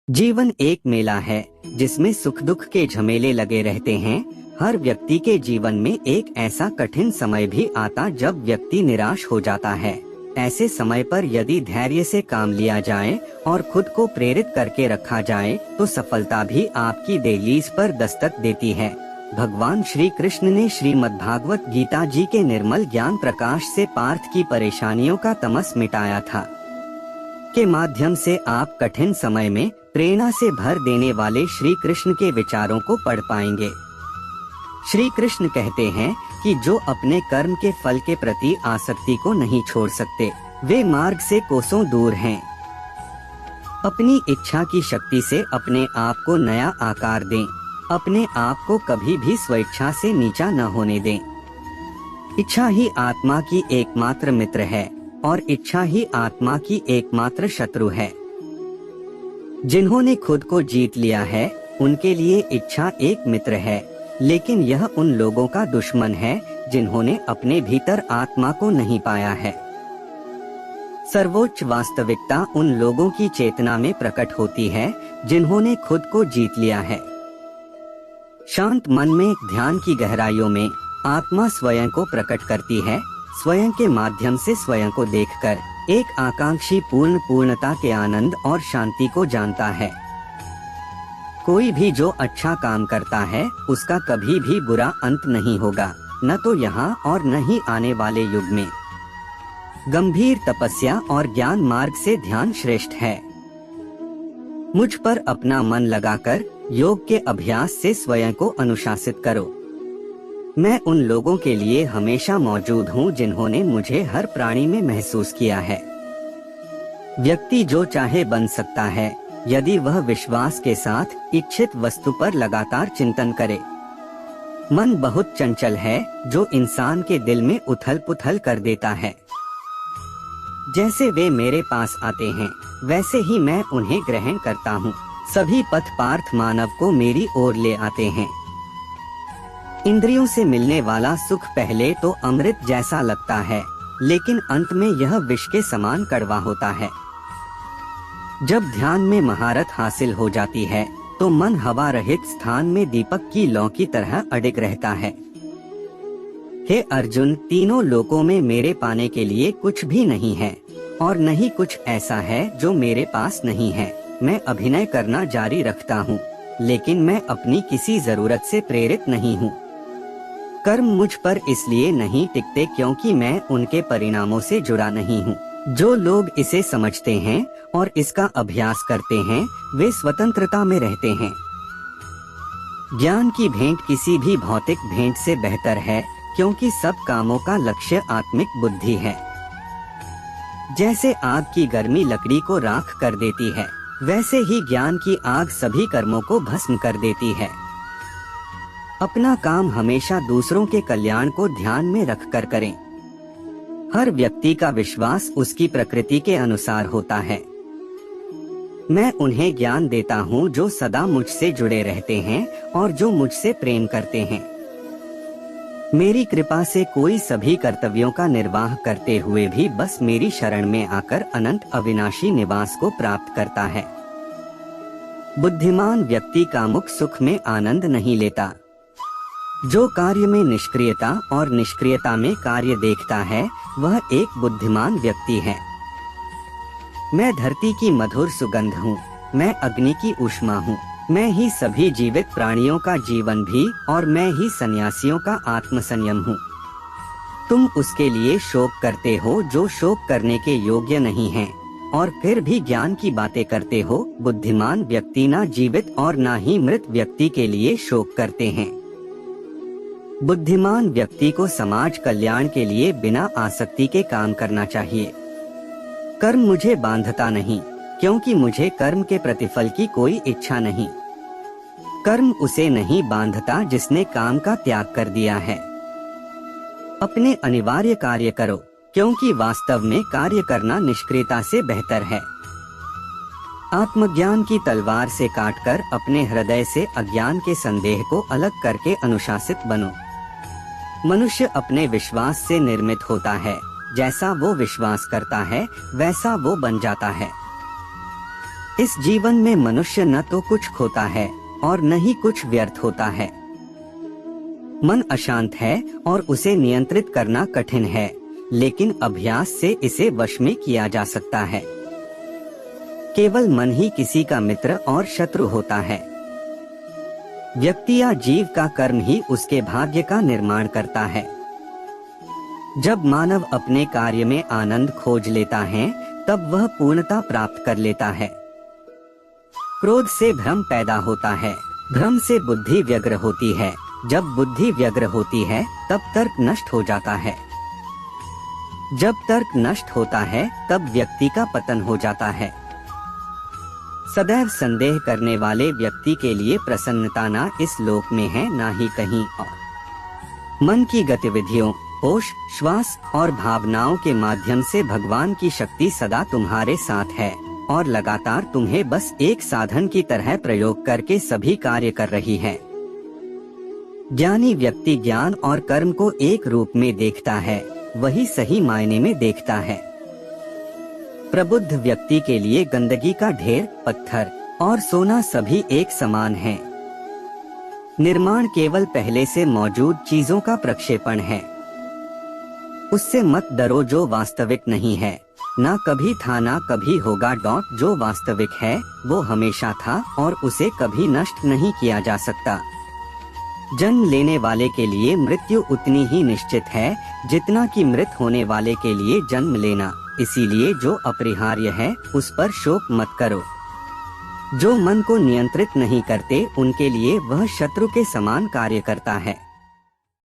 जीवन एक मेला है जिसमें सुख दुख के झमेले लगे रहते हैं। हर व्यक्ति के जीवन में एक ऐसा कठिन समय भी आता जब व्यक्ति निराश हो जाता है। ऐसे समय पर यदि धैर्य से काम लिया जाए और खुद को प्रेरित करके रखा जाए तो सफलता भी आपकी दहलीज पर दस्तक देती है। भगवान श्री कृष्ण ने श्रीमद्भागवत गीता जी के निर्मल ज्ञान प्रकाश से पार्थ की परेशानियों का तमस मिटाया था। के माध्यम से आप कठिन समय में प्रेरणा से भर देने वाले श्री कृष्ण के विचारों को पढ़ पाएंगे। श्री कृष्ण कहते हैं कि जो अपने कर्म के फल के प्रति आसक्ति को नहीं छोड़ सकते, वे मार्ग से कोसों दूर हैं। अपनी इच्छा की शक्ति से अपने आप को नया आकार दें। अपने आप को कभी भी स्वेच्छा से नीचा न होने दें। इच्छा ही आत्मा की एकमात्र मित्र है और इच्छा ही आत्मा की एकमात्र शत्रु है। जिन्होंने खुद को जीत लिया है उनके लिए इच्छा एक मित्र है, लेकिन यह उन लोगों का दुश्मन है जिन्होंने अपने भीतर आत्मा को नहीं पाया है। सर्वोच्च वास्तविकता उन लोगों की चेतना में प्रकट होती है जिन्होंने खुद को जीत लिया है। शांत मन में ध्यान की गहराइयों में आत्मा स्वयं को प्रकट करती है। स्वयं के माध्यम से स्वयं को देखकर एक आकांक्षी पूर्णता के आनंद और शांति को जानता है। कोई भी जो अच्छा काम करता है उसका कभी भी बुरा अंत नहीं होगा, न तो यहाँ और न ही आने वाले युग में। गंभीर तपस्या और ज्ञान मार्ग से ध्यान श्रेष्ठ है। मुझ पर अपना मन लगाकर योग के अभ्यास से स्वयं को अनुशासित करो। मैं उन लोगों के लिए हमेशा मौजूद हूँ जिन्होंने मुझे हर प्राणी में महसूस किया है। व्यक्ति जो चाहे बन सकता है यदि वह विश्वास के साथ इच्छित वस्तु पर लगातार चिंतन करे। मन बहुत चंचल है जो इंसान के दिल में उथल पुथल कर देता है। जैसे वे मेरे पास आते हैं वैसे ही मैं उन्हें ग्रहण करता हूँ। सभी पथ पार्थ मानव को मेरी ओर ले आते हैं। इंद्रियों से मिलने वाला सुख पहले तो अमृत जैसा लगता है, लेकिन अंत में यह विष के समान कड़वा होता है। जब ध्यान में महारत हासिल हो जाती है तो मन हवा रहित स्थान में दीपक की लौ की तरह अडिग रहता है। हे अर्जुन, तीनों लोकों में मेरे पाने के लिए कुछ भी नहीं है और नहीं कुछ ऐसा है जो मेरे पास नहीं है। मैं अभिनय करना जारी रखता हूँ, लेकिन मैं अपनी किसी जरूरत से प्रेरित नहीं हूँ। कर्म मुझ पर इसलिए नहीं टिकते क्योंकि मैं उनके परिणामों से जुड़ा नहीं हूँ। जो लोग इसे समझते हैं और इसका अभ्यास करते हैं वे स्वतंत्रता में रहते हैं। ज्ञान की भेंट किसी भी भौतिक भेंट से बेहतर है क्योंकि सब कामों का लक्ष्य आत्मिक बुद्धि है। जैसे आग की गर्मी लकड़ी को राख कर देती है, वैसे ही ज्ञान की आग सभी कर्मों को भस्म कर देती है। अपना काम हमेशा दूसरों के कल्याण को ध्यान में रखकर करें। हर व्यक्ति का विश्वास उसकी प्रकृति के अनुसार होता है। मैं उन्हें ज्ञान देता हूँ जो सदा मुझसे जुड़े रहते हैं और जो मुझसे प्रेम करते हैं। मेरी कृपा से कोई सभी कर्तव्यों का निर्वाह करते हुए भी बस मेरी शरण में आकर अनंत अविनाशी निवास को प्राप्त करता है। बुद्धिमान व्यक्ति कामुक सुख में आनंद नहीं लेता। जो कार्य में निष्क्रियता और निष्क्रियता में कार्य देखता है वह एक बुद्धिमान व्यक्ति है। मैं धरती की मधुर सुगंध हूँ, मैं अग्नि की ऊष्मा हूँ, मैं ही सभी जीवित प्राणियों का जीवन भी और मैं ही सन्यासियों का आत्मसंयम हूँ। तुम उसके लिए शोक करते हो जो शोक करने के योग्य नहीं है और फिर भी ज्ञान की बातें करते हो। बुद्धिमान व्यक्ति ना जीवित और ना ही मृत व्यक्ति के लिए शोक करते हैं। बुद्धिमान व्यक्ति को समाज कल्याण के लिए बिना आसक्ति के काम करना चाहिए। कर्म मुझे बांधता नहीं क्योंकि मुझे कर्म के प्रतिफल की कोई इच्छा नहीं। कर्म उसे नहीं बांधता जिसने काम का त्याग कर दिया है। अपने अनिवार्य कार्य करो क्योंकि वास्तव में कार्य करना निष्क्रियता से बेहतर है। आत्मज्ञान की तलवार से काटकर अपने हृदय से अज्ञान के संदेह को अलग करके अनुशासित बनो। मनुष्य अपने विश्वास से निर्मित होता है। जैसा वो विश्वास करता है वैसा वो बन जाता है। इस जीवन में मनुष्य न तो कुछ खोता है और न ही कुछ व्यर्थ होता है। मन अशांत है और उसे नियंत्रित करना कठिन है, लेकिन अभ्यास से इसे वश में किया जा सकता है। केवल मन ही किसी का मित्र और शत्रु होता है। व्यक्ति या जीव का कर्म ही उसके भाग्य का निर्माण करता है। जब मानव अपने कार्य में आनंद खोज लेता है, तब वह पूर्णता प्राप्त कर लेता है। क्रोध से भ्रम पैदा होता है, भ्रम से बुद्धि व्यग्र होती है, जब बुद्धि व्यग्र होती है तब तर्क नष्ट हो जाता है। जब तर्क नष्ट होता है तब व्यक्ति का पतन हो जाता है। सदैव संदेह करने वाले व्यक्ति के लिए प्रसन्नता ना इस लोक में है ना ही कहीं और। मन की गतिविधियों, होश, श्वास और भावनाओं के माध्यम से भगवान की शक्ति सदा तुम्हारे साथ है और लगातार तुम्हें बस एक साधन की तरह प्रयोग करके सभी कार्य कर रही है। ज्ञानी व्यक्ति ज्ञान और कर्म को एक रूप में देखता है, वही सही मायने में देखता है। प्रबुद्ध व्यक्ति के लिए गंदगी का ढेर, पत्थर और सोना सभी एक समान हैं। निर्माण केवल पहले से मौजूद चीजों का प्रक्षेपण है। उससे मत डरो जो वास्तविक नहीं है, ना कभी था ना कभी होगा। जो वास्तविक है वो हमेशा था और उसे कभी नष्ट नहीं किया जा सकता। जन्म लेने वाले के लिए मृत्यु उतनी ही निश्चित है जितना कि मृत होने वाले के लिए जन्म लेना। इसीलिए जो अपरिहार्य है उस पर शोक मत करो। जो मन को नियंत्रित नहीं करते उनके लिए वह शत्रु के समान कार्य करता है।